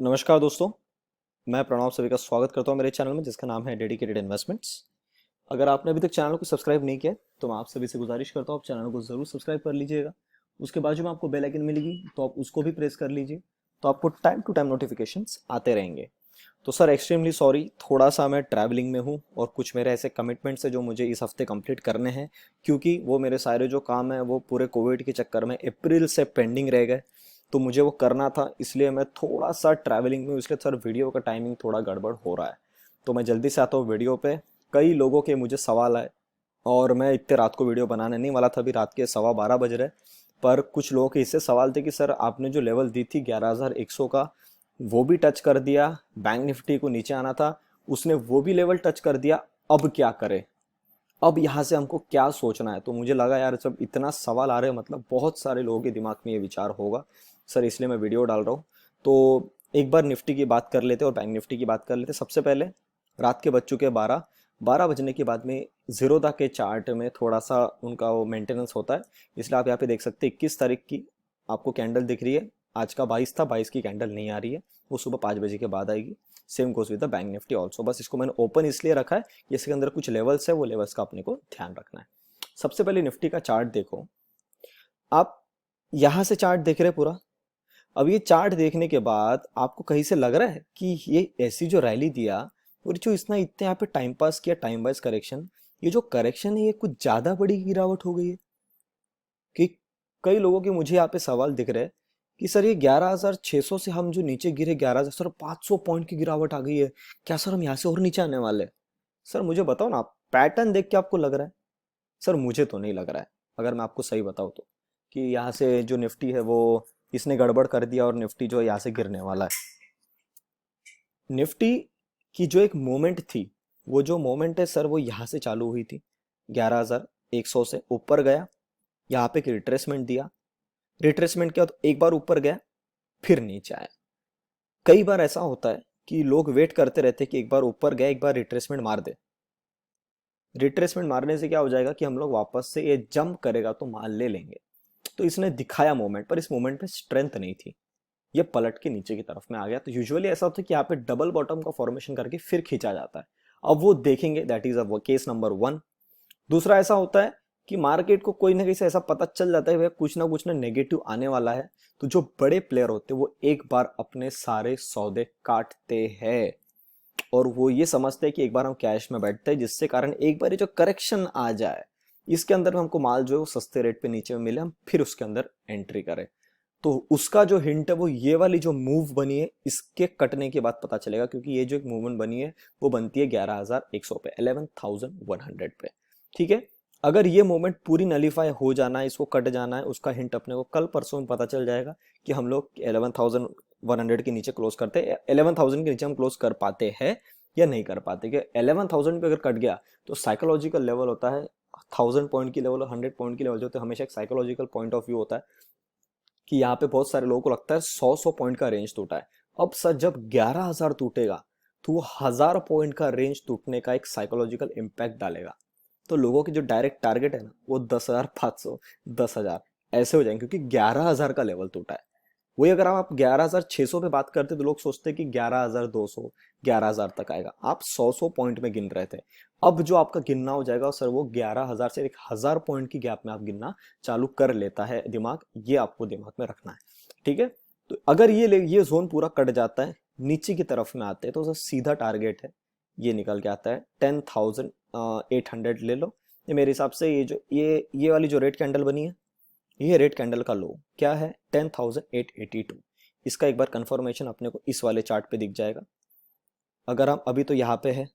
नमस्कार दोस्तों। मैं प्रणव सभी का स्वागत करता हूं मेरे चैनल में जिसका नाम है डेडिकेटेड इन्वेस्टमेंट्स। अगर आपने अभी तक चैनल को सब्सक्राइब नहीं किया तो मैं आप सभी से गुजारिश करता हूं आप चैनल को जरूर सब्सक्राइब कर लीजिएगा। उसके बाजू में आपको बेल आइकन मिलेगी तो आप उसको भी प्रेस कर लीजिए, तो आपको टाइम टू टाइम नोटिफिकेशंस आते रहेंगे। तो सर एक्सट्रीमली सॉरी, थोड़ा सा मैं ट्रैवलिंग में हूँ और कुछ मेरे ऐसे कमिटमेंट्स है जो मुझे इस हफ्ते कंप्लीट करने हैं, क्योंकि वो मेरे सारे जो काम है वो पूरे कोविड के चक्कर में अप्रैल से पेंडिंग रह गए। तो मुझे वो करना था, इसलिए मैं थोड़ा सा ट्रैवलिंग में हूँ, इसलिए सर वीडियो का टाइमिंग थोड़ा गड़बड़ हो रहा है। तो मैं जल्दी से आता हूँ वीडियो पे। कई लोगों के मुझे सवाल आए और मैं इतने रात को वीडियो बनाने नहीं वाला था, अभी रात के 12:15 बज रहे। पर कुछ लोगों के इससे सवाल थे कि सर आपने जो लेवल दी थी 11,100 का, वो भी टच कर दिया, बैंक निफ्टी को नीचे आना था, उसने वो भी लेवल टच कर दिया, अब क्या करे, अब यहाँ से हमको क्या सोचना है। तो मुझे लगा यार जब इतना सवाल आ रहे हैं मतलब बहुत सारे लोगों के दिमाग में ये विचार होगा सर, इसलिए मैं वीडियो डाल रहा हूँ। तो एक बार निफ्टी की बात कर लेते और बैंक निफ्टी की बात कर लेते। सबसे पहले रात के बज चुके 12 बजने के बाद में जीरोधा के चार्ट में थोड़ा सा उनका वो मेंटेनेंस होता है, इसलिए आप यहाँ पे देख सकते हैं 21 तारीख की आपको कैंडल दिख रही है। आज का 22 था, 22 की कैंडल नहीं आ रही है, वो सुबह 5 बजे के बाद आएगी। Same goes with the bank Nifty also, बस इसको मैंने ओपन इसलिए रखा है कि इसके अंदर कुछ लेवल्स है, वो लेवल्स का अपने को ध्यान रखना है। सबसे पहले निफ्टी का चार्ट देखो आप, यहां से चार्ट देख रहे हैं पूरा। अब ये चार्ट देखने के बाद आपको कहीं से लग रहा है कि ये ऐसी जो रैली दिया और जो इसने इतने यहाँ पे टाइम पास किया, टाइम वाइज करेक्शन, ये जो करेक्शन है ये कुछ ज्यादा बड़ी गिरावट हो गई है? कि कई लोगों के मुझे यहाँ पे सवाल दिख रहे हैं कि सर ये 11,600 से हम जो नीचे गिरे 11,000, सर 500 पॉइंट की गिरावट आ गई है, क्या सर हम यहाँ से और नीचे आने वाले हैं? सर मुझे बताओ ना, पैटर्न देख के आपको लग रहा है? सर मुझे तो नहीं लग रहा है, अगर मैं आपको सही बताऊँ तो, कि यहाँ से जो निफ्टी है वो इसने गड़बड़ कर दिया और निफ्टी जो है यहाँ से गिरने वाला है। निफ्टी की जो एक मोमेंट थी, वो जो मोमेंट है सर वो यहाँ से चालू हुई थी, 11,100 से ऊपर गया, यहाँ पे एक रिट्रेसमेंट दिया, रिट्रेसमेंट किया तो एक बार ऊपर गया, फिर नीचे आया। कई बार ऐसा होता है कि लोग वेट करते रहते हैं कि एक बार ऊपर गया, एक बार रिट्रेसमेंट मार दे। रिट्रेसमेंट मारने से क्या हो जाएगा कि हम लोग वापस से ये जंप करेगा तो माल ले लेंगे। तो इसने दिखाया मोमेंट, पर इस मोमेंट पे स्ट्रेंथ नहीं थी, ये पलट के नीचे की तरफ में आ गया। तो यूजुअली ऐसा होता है कि यहाँ पे डबल बॉटम का फॉर्मेशन करके फिर खींचा जाता है। अब वो देखेंगे, that is a case number 1। दूसरा ऐसा होता है कि मार्केट को कोई ना कहीं से ऐसा पता चल जाता है भैया कुछ ना नेगेटिव आने वाला है, तो जो बड़े प्लेयर होते हैं वो एक बार अपने सारे सौदे काटते हैं और वो ये समझते हैं कि एक बार हम कैश में बैठते हैं, जिससे कारण एक बार ये जो करेक्शन आ जाए इसके अंदर में हमको माल जो है वो सस्ते रेट पे नीचे में मिले, हम फिर उसके अंदर एंट्री करें। तो उसका जो हिंट है वो ये वाली जो मूव बनी है इसके कटने के बाद पता चलेगा, क्योंकि ये जो एक मूवमेंट बनी है वो बनती है 11,100 पे, 11,100 पे। ठीक है, अगर ये मूवमेंट पूरी नलीफाई हो जाना है, इसको कट जाना है, उसका हिंट अपने को कल परसों में पता चल जाएगा कि हम लोग 11,100 के नीचे क्लोज करते हैं, 11,000 के नीचे हम क्लोज कर पाते हैं या नहीं कर पाते। कि 11,000 पे अगर कट गया तो साइकोलॉजिकल लेवल होता है 1,000 पॉइंट की लेवल और 100 पॉइंट की लेवल जो होते हैं, हमेशा एक साइकोलॉजिकल पॉइंट ऑफ व्यू होता है कि यहाँ पे बहुत सारे लोगों को लगता है 100 पॉइंट का रेंज टूटा है। अब सर जब 11,000 टूटेगा तो वो 1,000 पॉइंट का रेंज टूटने का एक साइकोलॉजिकल इम्पैक्ट डालेगा। तो लोगों की जो डायरेक्ट टारगेट है ना वो 10,500, 10,000 ऐसे हो जाएंगे, क्योंकि 11,000 का लेवल टूटा है। वही अगर आप 11,600 पे बात करते तो लोग सोचते कि 11,200, 11,000 तक आएगा, आप 100 पॉइंट में गिन रहे थे। अब जो आपका गिनना हो जाएगा सर वो 11,000 से 1,000 पॉइंट की गैप में आप गिनना चालू कर लेता है दिमाग, ये आपको दिमाग में रखना है। ठीक है, तो अगर ये जोन पूरा कट जाता है, नीचे की तरफ में आते हैं, तो सर सीधा टारगेट है ये निकल के आता है 10,800 ले लो। ये मेरे हिसाब से ये वाली जो रेड कैंडल बनी है, ये रेड कैंडल का लो क्या है, 10,882। इसका एक बार कंफर्मेशन अपने को इस वाले चार्ट पे दिख जाएगा। अगर हम अभी तो यहाँ पे है,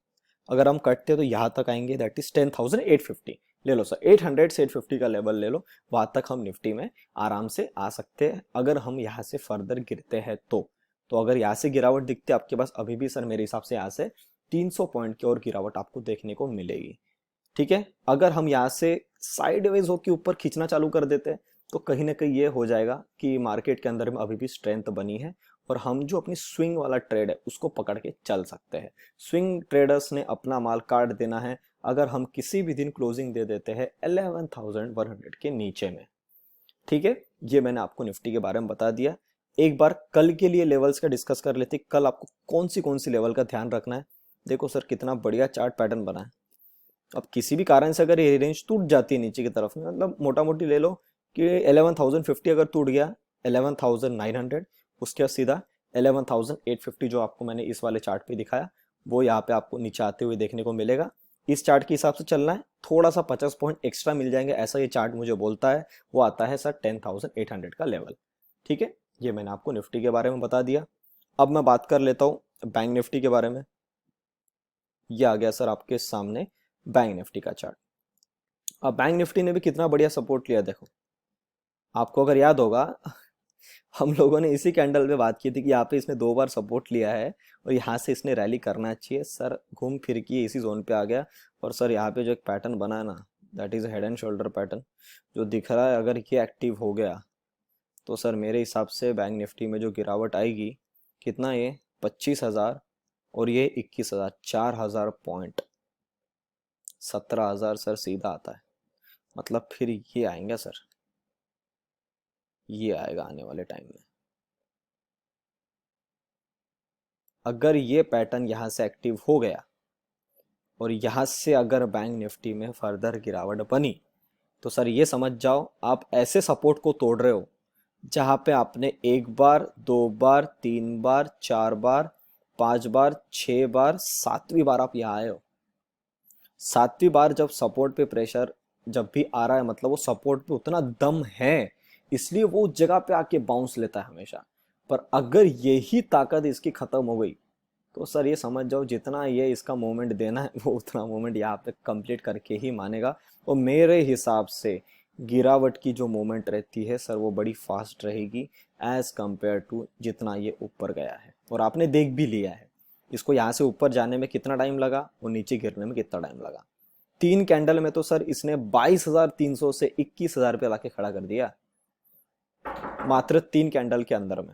अगर हम कटते तो यहाँ तक आएंगे, दैट इज 10,850। ले लो सर 800 से 850 का लेवल ले लो, वहां तक हम निफ्टी में आराम से आ सकते हैं अगर हम यहाँ से फर्दर गिरते हैं तो अगर यहाँ से गिरावट दिखती है आपके पास अभी भी सर, मेरे हिसाब से यहाँ से 300 पॉइंट की और गिरावट आपको देखने को मिलेगी। ठीक है, अगर हम यहाँ से साइडवेज होकर ऊपर खींचना चालू कर देते हैं तो कहीं ना कहीं ये हो जाएगा कि मार्केट के अंदर में अभी भी स्ट्रेंथ बनी है और हम जो अपनी स्विंग वाला ट्रेड है उसको पकड़ के चल सकते हैं। स्विंग ट्रेडर्स ने अपना माल काट देना है अगर हम किसी भी दिन क्लोजिंग दे देते हैं 11,100 के नीचे में। ठीक है, ये मैंने आपको निफ्टी के बारे में बता दिया। एक बार कल के लिए लेवल्स का डिस्कस कर लेते हैं, कल आपको कौन सी लेवल का ध्यान रखना है। देखो सर कितना बढ़िया चार्ट पैटर्न बना है। अब किसी भी कारण से अगर ये रेंज टूट जाती है नीचे की तरफ में, मतलब मोटा मोटी ले लो कि 11,050 अगर टूट गया, 11,900, उसके बाद सीधा 11,850 जो आपको मैंने इस वाले चार्ट पे दिखाया वो यहाँ पे आपको नीचे आते हुए देखने को मिलेगा। इस चार्ट के हिसाब से चलना है, थोड़ा सा 50 पॉइंट एक्स्ट्रा मिल जाएंगे ऐसा ये चार्ट मुझे बोलता है। वो आता है सर 10,800 का लेवल। ठीक है, ये मैंने आपको निफ्टी के बारे में बता दिया। अब मैं बात कर लेता हूँ बैंक निफ्टी के बारे में। ये आ गया सर आपके सामने बैंक निफ्टी का चार्ट। अब बैंक निफ्टी ने भी कितना बढ़िया सपोर्ट लिया देखो। आपको अगर याद होगा हम लोगों ने इसी कैंडल पे बात की थी कि यहाँ पे इसने 2 बार सपोर्ट लिया है और यहाँ से इसने रैली करना चाहिए। सर घूम फिर के इसी जोन पे आ गया और सर यहाँ पे जो एक पैटर्न बना है ना, that is head and shoulder pattern जो दिख रहा है। अगर ये एक्टिव हो गया तो सर मेरे हिसाब से बैंक निफ्टी में जो गिरावट आएगी, कितना ये 25,000 और ये 21,000, 4,000 पॉइंट, 17,000 सर सीधा आता है। मतलब फिर ये आएंगे सर, ये आएगा आने वाले टाइम में। अगर ये पैटर्न यहाँ से एक्टिव हो गया और यहाँ से अगर बैंक निफ्टी में फर्दर गिरावट बनी तो सर ये समझ जाओ आप ऐसे सपोर्ट को तोड़ रहे हो जहाँ पे आपने 1 बार, 2 बार, 3 बार, 4 बार, 5 बार, 6 बार, 7वीं बार आप यहाँ आए हो। 7वीं बार जब सपोर्ट पे प्रेशर जब भी आ रहा है मतलब वो सपोर्ट पे उतना दम है, इसलिए वो उस जगह पे आके बाउंस लेता है हमेशा। पर अगर यही ताकत इसकी खत्म हो गई तो सर ये समझ जाओ जितना ये इसका मूवमेंट देना है वो उतना मूवमेंट यहाँ पे कंप्लीट करके ही मानेगा। और मेरे हिसाब से गिरावट की जो मूवमेंट रहती है सर वो बड़ी फास्ट रहेगी एज कंपेयर टू जितना ये ऊपर गया है। और आपने देख भी लिया है इसको यहाँ से ऊपर जाने में कितना टाइम लगा और नीचे गिरने में कितना टाइम लगा। 3 कैंडल में तो सर इसने 22,300 से 21,000 पे लाके खड़ा कर दिया मात्र 3 कैंडल के अंदर में।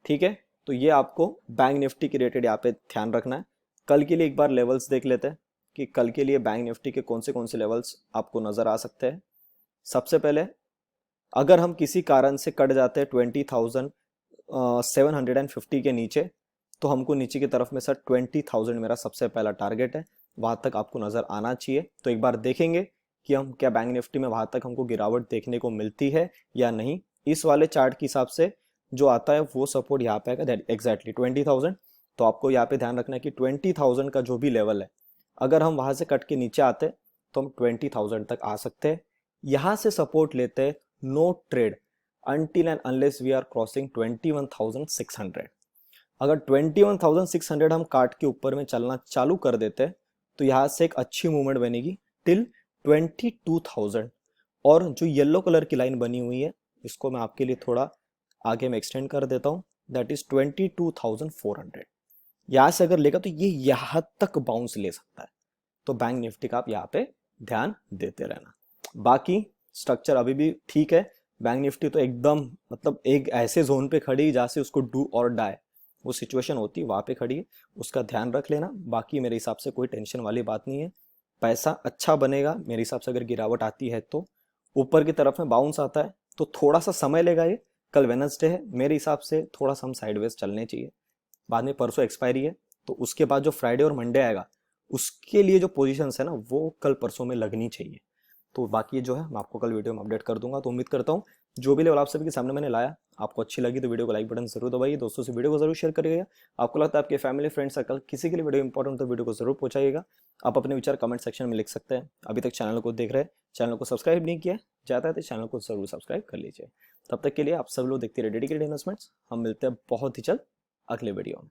ठीक है, तो ये आपको बैंक निफ्टी के रिलेटेड यहाँ पे ध्यान रखना है। कल के लिए एक बार लेवल्स देख लेते हैं कि कल के लिए बैंक निफ्टी के कौन से लेवल्स आपको नजर आ सकते हैं। सबसे पहले अगर हम किसी कारण से कट जाते हैं 20,750 के नीचे तो हमको नीचे की तरफ में सर 20,000 मेरा सबसे पहला टारगेट है, वहां तक आपको नजर आना चाहिए। तो एक बार देखेंगे कि हम क्या बैंक निफ्टी में वहां तक हमको गिरावट देखने को मिलती है या नहीं। इस वाले चार्ट के हिसाब से जो आता है वो सपोर्ट यहाँ पे आएगा एग्जैक्टली 20,000। तो आपको यहाँ पे ध्यान रखना है कि 20,000 का जो भी लेवल है अगर हम वहां से कट के नीचे आते तो हम 20,000 तक आ सकते हैं। यहाँ से सपोर्ट लेते हैं no trade until and unless we are crossing 21,600। अगर 21,600 हम काट के ऊपर में चलना चालू कर देते तो यहाँ से एक अच्छी मूवमेंट बनेगी टिल 22,000। और जो येलो कलर की लाइन बनी हुई है इसको मैं आपके लिए थोड़ा आगे में एक्सटेंड कर देता हूँ, दैट इज 22,400। यहाँ से अगर लेगा तो ये यहाँ तक बाउंस ले सकता है। तो बैंक निफ्टी का आप यहाँ पे ध्यान देते रहना। बाकी स्ट्रक्चर अभी भी ठीक है। बैंक निफ्टी तो एकदम मतलब एक ऐसे जोन पे खड़ी जहाँ से उसको डू और डाई वो सिचुएशन होती है वहां पे खड़ी है, उसका ध्यान रख लेना। बाकी मेरे हिसाब से कोई टेंशन वाली बात नहीं है, पैसा अच्छा बनेगा मेरे हिसाब से। अगर गिरावट आती है तो ऊपर की तरफ में बाउंस आता है तो थोड़ा सा समय लेगा। ये कल वेडनेसडे है, मेरे हिसाब से थोड़ा सा हम साइडवेज चलने चाहिए। बाद में परसों एक्सपायरी है तो उसके बाद जो फ्राइडे और मंडे आएगा उसके लिए जो पोजीशंस है ना वो कल परसों में लगनी चाहिए। तो बाकी जो है मैं आपको कल वीडियो में अपडेट कर दूंगा। तो उम्मीद करता हूँ जो भी लेवल आप सभी के सामने मैंने लाया आपको अच्छी लगी तो वीडियो को लाइक बटन जरूर दबाइए, दोस्तों से वीडियो को जरूर शेयर करिएगा। आपको लगता है आपके फैमिली फ्रेंड सर्कल किसी के लिए वीडियो इंपॉर्टेंट तो वीडियो को जरूर पहुंचाइएगा। आप अपने विचार कमेंट सेक्शन में लिख सकते हैं। अभी तक चैनल को देख रहे हैं, चैनल को सब्सक्राइब नहीं किया जाता है तो चैनल को जरूर सब्सक्राइब कर लीजिए। तब तक के लिए आप सब लोग देखते रहिए डेडिकेटेड इन्वेस्टमेंट्स। हम मिलते हैं बहुत ही जल्द अगले वीडियो में।